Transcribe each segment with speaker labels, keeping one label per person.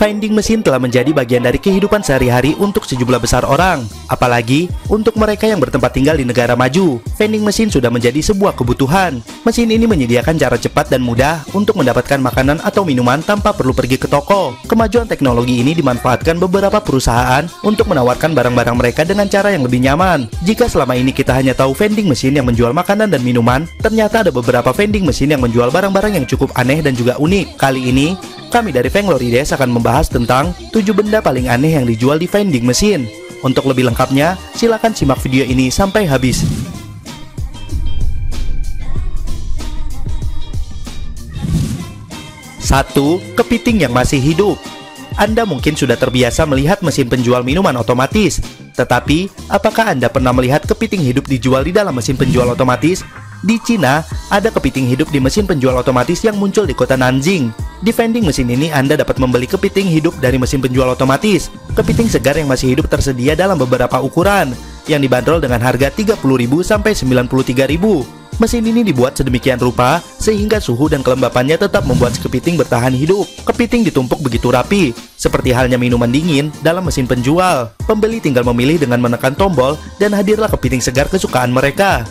Speaker 1: Vending mesin telah menjadi bagian dari kehidupan sehari-hari untuk sejumlah besar orang. Apalagi untuk mereka yang bertempat tinggal di negara maju, vending mesin sudah menjadi sebuah kebutuhan. Mesin ini menyediakan cara cepat dan mudah untuk mendapatkan makanan atau minuman tanpa perlu pergi ke toko. Kemajuan teknologi ini dimanfaatkan beberapa perusahaan untuk menawarkan barang-barang mereka dengan cara yang lebih nyaman. Jika selama ini kita hanya tahu vending mesin yang menjual makanan dan minuman, ternyata ada beberapa vending mesin yang menjual barang-barang yang cukup aneh dan juga unik. Kali ini, kami dari Venglorides akan membahas tentang 7 benda paling aneh yang dijual di vending mesin. Untuk lebih lengkapnya, silakan simak video ini sampai habis. 1. Kepiting yang masih hidup. Anda mungkin sudah terbiasa melihat mesin penjual minuman otomatis. Tetapi, apakah Anda pernah melihat kepiting hidup dijual di dalam mesin penjual otomatis? Di Cina, ada kepiting hidup di mesin penjual otomatis yang muncul di kota Nanjing. Di vending mesin ini, Anda dapat membeli kepiting hidup dari mesin penjual otomatis. Kepiting segar yang masih hidup tersedia dalam beberapa ukuran, yang dibanderol dengan harga 30.000 sampai 93.000. Mesin ini dibuat sedemikian rupa sehingga suhu dan kelembapannya tetap membuat si kepiting bertahan hidup. Kepiting ditumpuk begitu rapi, seperti halnya minuman dingin dalam mesin penjual. Pembeli tinggal memilih dengan menekan tombol dan hadirlah kepiting segar kesukaan mereka.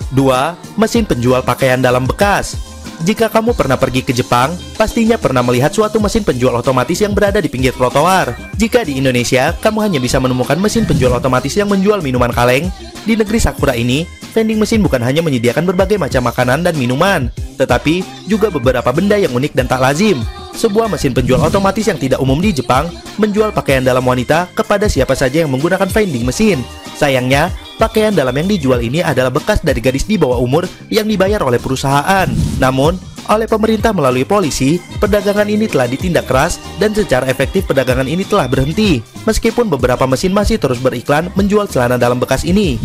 Speaker 1: 2. Mesin penjual pakaian dalam bekas. Jika kamu pernah pergi ke Jepang, pastinya pernah melihat suatu mesin penjual otomatis yang berada di pinggir trotoar. Jika di Indonesia, kamu hanya bisa menemukan mesin penjual otomatis yang menjual minuman kaleng. Di negeri Sakura ini, vending mesin bukan hanya menyediakan berbagai macam makanan dan minuman, tetapi juga beberapa benda yang unik dan tak lazim. Sebuah mesin penjual otomatis yang tidak umum di Jepang menjual pakaian dalam wanita kepada siapa saja yang menggunakan vending mesin. Sayangnya, pakaian dalam yang dijual ini adalah bekas dari gadis di bawah umur yang dibayar oleh perusahaan. Namun, oleh pemerintah melalui polisi, perdagangan ini telah ditindak keras dan secara efektif perdagangan ini telah berhenti. Meskipun beberapa mesin masih terus beriklan menjual celana dalam bekas ini.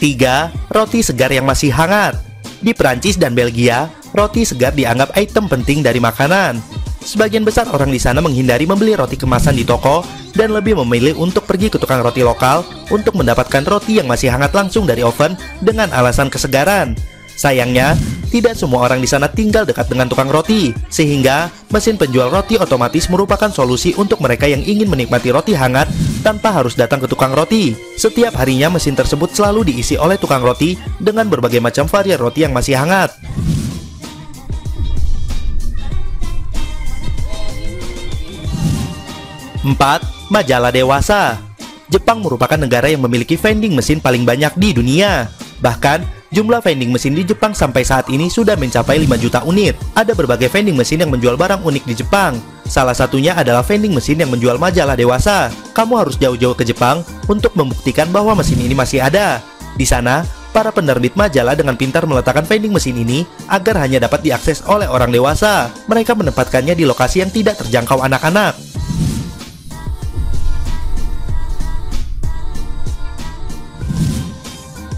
Speaker 1: 3. Roti segar yang masih hangat. Di Perancis dan Belgia, roti segar dianggap item penting dari makanan. Sebagian besar orang di sana menghindari membeli roti kemasan di toko dan lebih memilih untuk pergi ke tukang roti lokal untuk mendapatkan roti yang masih hangat langsung dari oven dengan alasan kesegaran. Sayangnya, tidak semua orang di sana tinggal dekat dengan tukang roti, sehingga mesin penjual roti otomatis merupakan solusi untuk mereka yang ingin menikmati roti hangat tanpa harus datang ke tukang roti. Setiap harinya mesin tersebut selalu diisi oleh tukang roti dengan berbagai macam varian roti yang masih hangat. 4. Majalah dewasa. Jepang merupakan negara yang memiliki vending mesin paling banyak di dunia. Bahkan, jumlah vending mesin di Jepang sampai saat ini sudah mencapai 5 juta unit. Ada berbagai vending mesin yang menjual barang unik di Jepang. Salah satunya adalah vending mesin yang menjual majalah dewasa. Kamu harus jauh-jauh ke Jepang untuk membuktikan bahwa mesin ini masih ada. Di sana, para penerbit majalah dengan pintar meletakkan vending mesin ini agar hanya dapat diakses oleh orang dewasa. Mereka menempatkannya di lokasi yang tidak terjangkau anak-anak.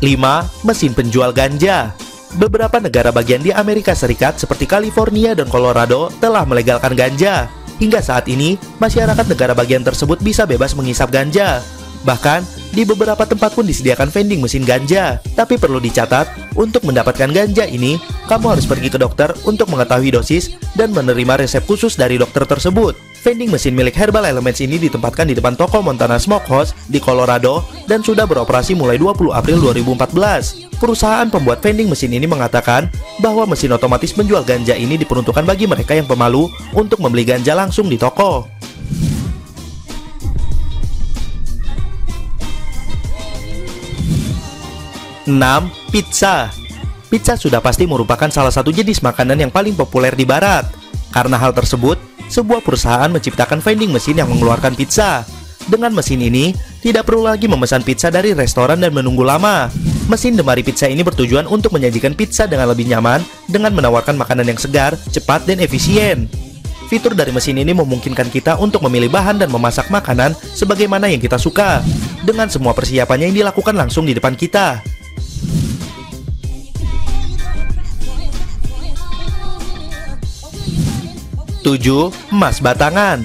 Speaker 1: 5. Mesin penjual ganja. Beberapa negara bagian di Amerika Serikat seperti California dan Colorado telah melegalkan ganja. Hingga saat ini, masyarakat negara bagian tersebut bisa bebas menghisap ganja. Bahkan, di beberapa tempat pun disediakan vending mesin ganja. Tapi perlu dicatat, untuk mendapatkan ganja ini, kamu harus pergi ke dokter untuk mengetahui dosis dan menerima resep khusus dari dokter tersebut. Vending mesin milik Herbal Elements ini ditempatkan di depan toko Montana Smokehouse di Colorado dan sudah beroperasi mulai 20 April 2014. Perusahaan pembuat vending mesin ini mengatakan bahwa mesin otomatis menjual ganja ini diperuntukkan bagi mereka yang pemalu untuk membeli ganja langsung di toko. 6. Pizza. Pizza sudah pasti merupakan salah satu jenis makanan yang paling populer di barat. Karena hal tersebut, sebuah perusahaan menciptakan vending mesin yang mengeluarkan pizza. Dengan mesin ini, tidak perlu lagi memesan pizza dari restoran dan menunggu lama. Mesin Demari Pizza ini bertujuan untuk menyajikan pizza dengan lebih nyaman dengan menawarkan makanan yang segar, cepat, dan efisien. Fitur dari mesin ini memungkinkan kita untuk memilih bahan dan memasak makanan sebagaimana yang kita suka, dengan semua persiapannya yang dilakukan langsung di depan kita. 7. Emas batangan.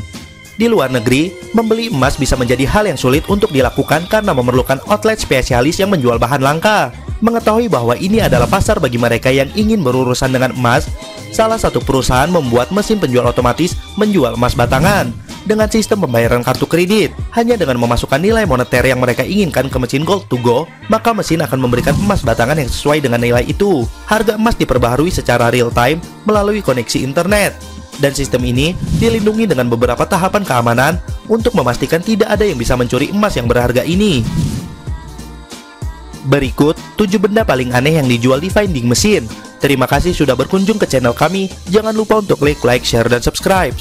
Speaker 1: Di luar negeri, membeli emas bisa menjadi hal yang sulit untuk dilakukan karena memerlukan outlet spesialis yang menjual bahan langka. Mengetahui bahwa ini adalah pasar bagi mereka yang ingin berurusan dengan emas, salah satu perusahaan membuat mesin penjual otomatis menjual emas batangan dengan sistem pembayaran kartu kredit. Hanya dengan memasukkan nilai moneter yang mereka inginkan ke mesin Gold to Go, maka mesin akan memberikan emas batangan yang sesuai dengan nilai itu. Harga emas diperbaharui secara real time melalui koneksi internet. Dan sistem ini dilindungi dengan beberapa tahapan keamanan untuk memastikan tidak ada yang bisa mencuri emas yang berharga ini. Berikut 7 benda paling aneh yang dijual di vending machine. Terima kasih sudah berkunjung ke channel kami. Jangan lupa untuk klik like, share, dan subscribe.